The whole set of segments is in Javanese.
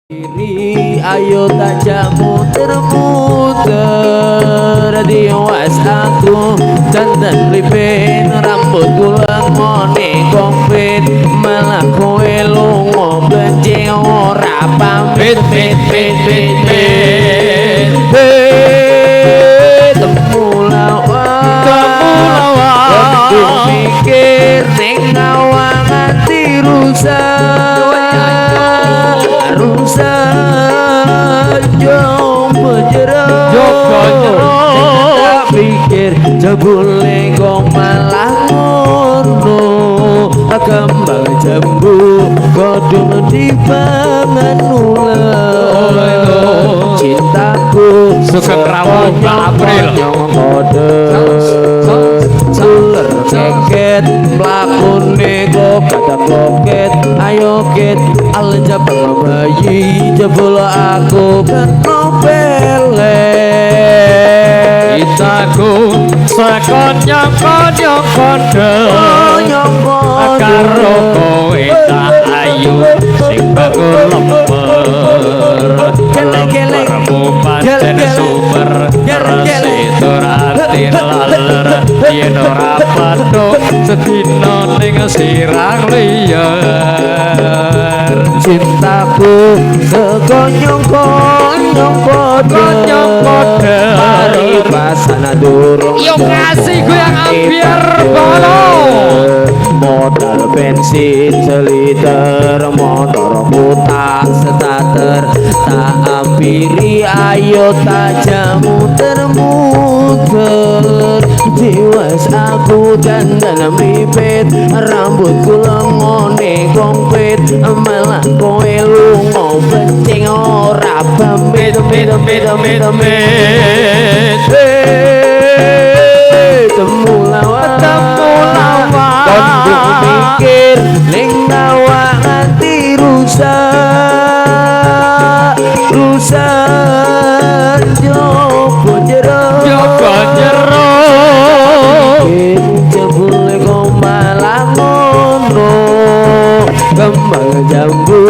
Diri ayo tak muter-muter diwas aku dandan ripin rambut gulang moni komplit malah kowe lunga bencing ora pamit temu lawan mikir ning awang ati rusak tak pikir jebule kok malah ngono kembang jambu godhong dipangan ular cintaku sekerawu April kode ular keket mlakune kok kata kloket ayo ket aljabang bayi jebul aku kena pele Itaku sekonyong kode karo kowe tak ayu sing bakul lemper pancen super resi turati laler yen ora patok sedina ning sirah liar cintaku sekonyong kode hari pasana durung yo kasih gue yang ambiar balo modal bensin seliter motorku tak starter tak ampiri ayo tak muter-muter jiwas aku dandan mripit rambutku lengone komplit malah kowe lunga bencing ora pamit temu lawan kon mikir ning awak ati rusak jopo jero jebule kok malah ngono kembang jambu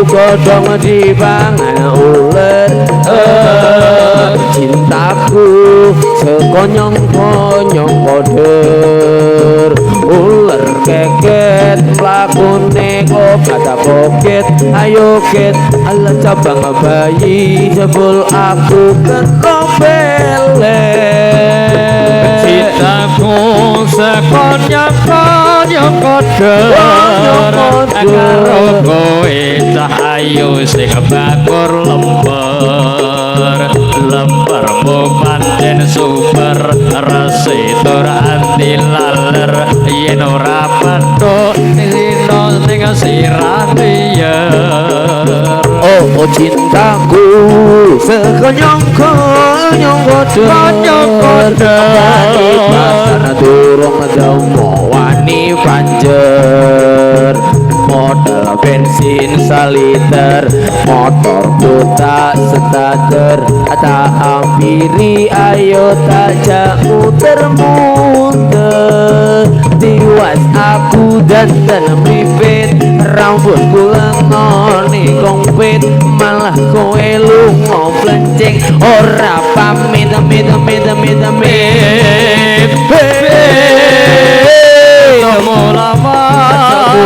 godhong dipangan ular cintaku sekonyong-konyong koder ular keket mlakune kok kata poket ayo ket ala cabang bayi jebul aku kena pele cintaku sekonyong koder karo kowe cahayu sing bakur lemper pancen super resi tur anti laler yen ora patok dina ning sirah liar oh cintaku sekonyong-konyong koder pasana durung jauh wani panjer modal bensin saliter motorku tak starter tak ampiri ayo tak muter-muter diwas aku dandan mripit rambutku lengone komplit malah kowe lunga blencing ora pamit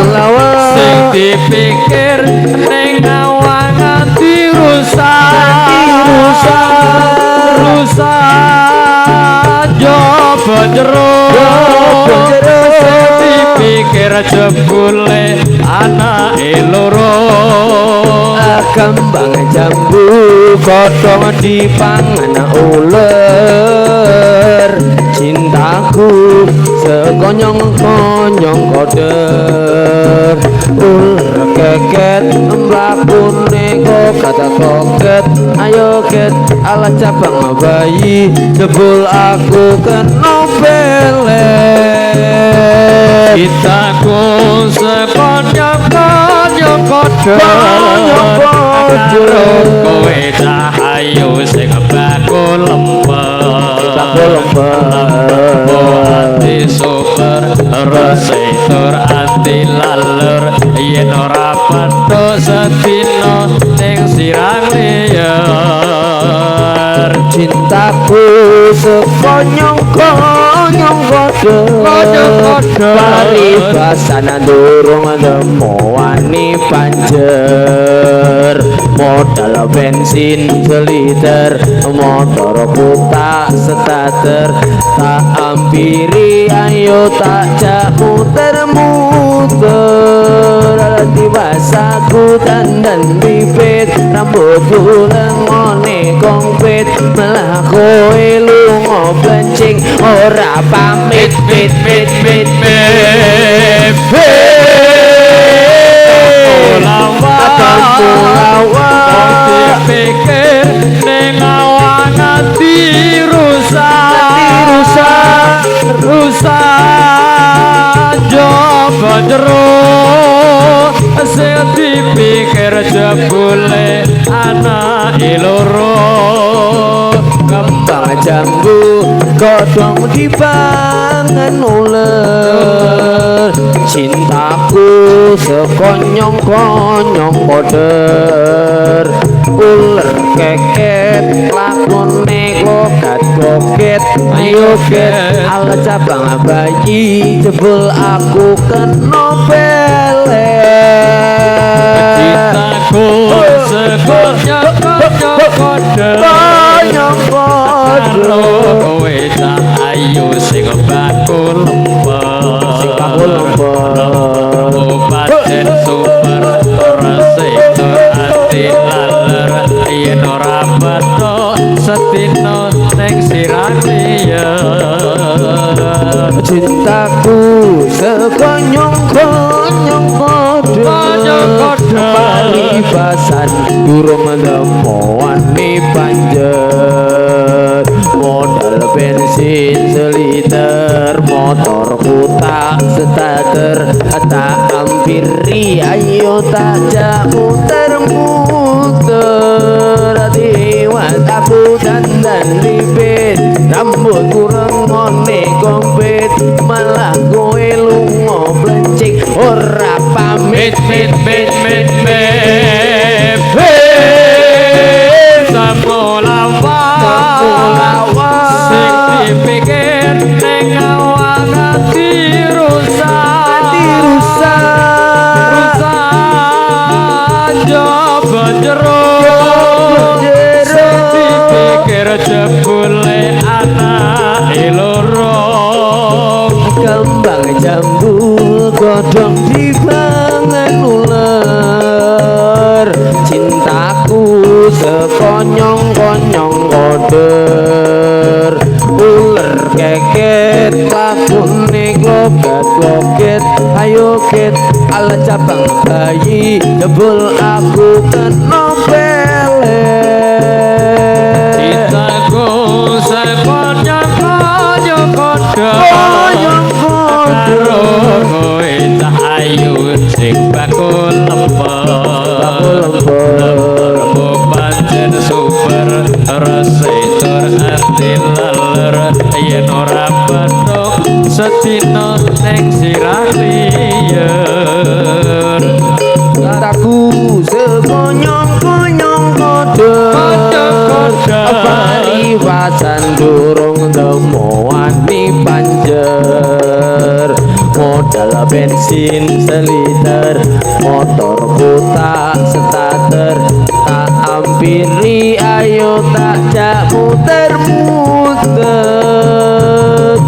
lawan sing dipikir ning awang ati rusak jopo jero dipikir jebule anake loro kembang jambu godhong dipangan ular cintaku sekonyong-konyong koder ular keket mlakune kok kata koket ayo ket ala cabang bayi jebul aku kena pele Itaku sekonyong koder kowe cahayu sing bakul lemper ati super resi tur anti laler yen ora padha sedina ning cintaku sekonyong-konyong kode paribasan durung nemu wani panjer modal bensin seliter motor putak starter tak ampiri ayo tak jak muter-muter tibasaku dandan bibit rambutku lengone kongpit malah kowe lunga blencing ora pamit mit pikir ning awak ati rusak coba jero sing dipikir jebule anak loro kembang jambu godhong dipangan uler cintaku sekonyong-konyong koder uler keket lakone kokat-koket ayo ket ala cabang bayi jebul aku kena pelet cintaku sekonyong-konyong koder kowe tak ayu sing bakul lemper pancen super resiko ati laler yen ora beto setino ning sirane ya cintaku sekonyong-konyong kode paribasan durung nemu wani panjer modal bensin seliter motor putak starter tak ampiri ayo tak jak muter-muter diwat aku dandan ribet rambutku rengone kompet malah kowe lunga blencik ora pamit samulawa sing dipikir ning awak ati rusak coba jero sing dipikir jebule anak loro kembang jambu godhong dipangan uler cintaku sekonyong-konyong koder uler keket lakune kloket ayo ket ala cabang bayi jebul aku kena pelet cintaku sekonyong-konyong koder kowe tak ayu sing bakul lemper pancen super resiko ati laler yen ora betok setino ning sirah liyer cintaku sekonyong-konyong koder paribasan durung nemu wani panjer modal bensin seliter motor putak starter tak ampiri ayo tak jak muter-muter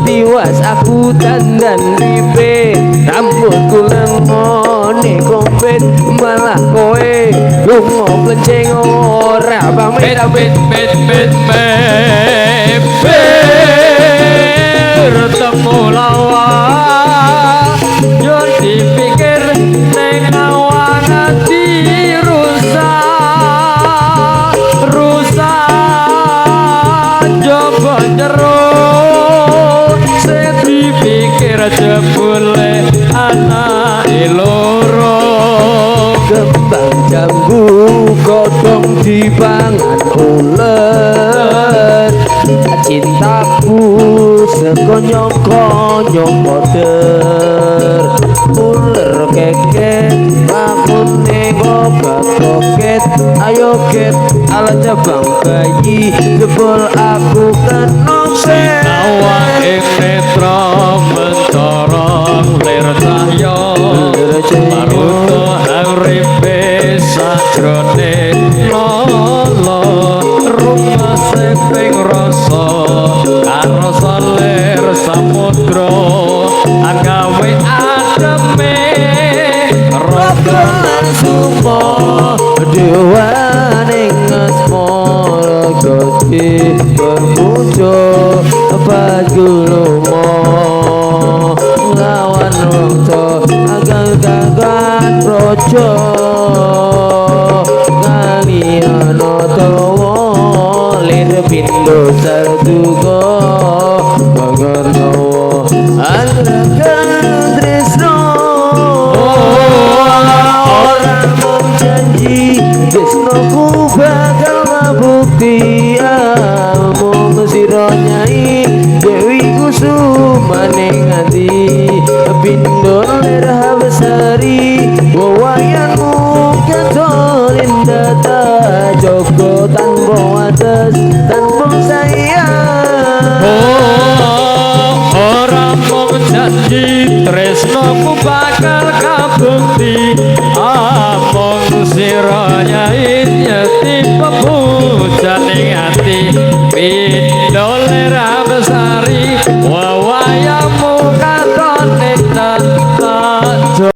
tiwas aku dandan ribet rambutku lengone kompet malah kowe lunga blencing ora pamit temulawa yo dipikir ning awak ati rusak coba jero sing dipikir jebule anak loro kembang jambu godhong dipangan uler cintaku sekonyong-konyong koder uler keket lakune obat roket. Ayo ket ala cabang bayi, jebol aku kena Sinawa ing netra mencorong lir cahya maruta hangripe sajrone lolo rumase ping rasa karo salir samudra agawe ademe raga lan sumo dewaning asmara gede bermujo pagulumo lawan wongso agang dagan rojo ngaliana tawa lir pindo sarduga bagar tawa anggragan tresno orang mung janji tresnoku bakal ngabukti mung sira nyai Dewi Kusuma ning ati pindo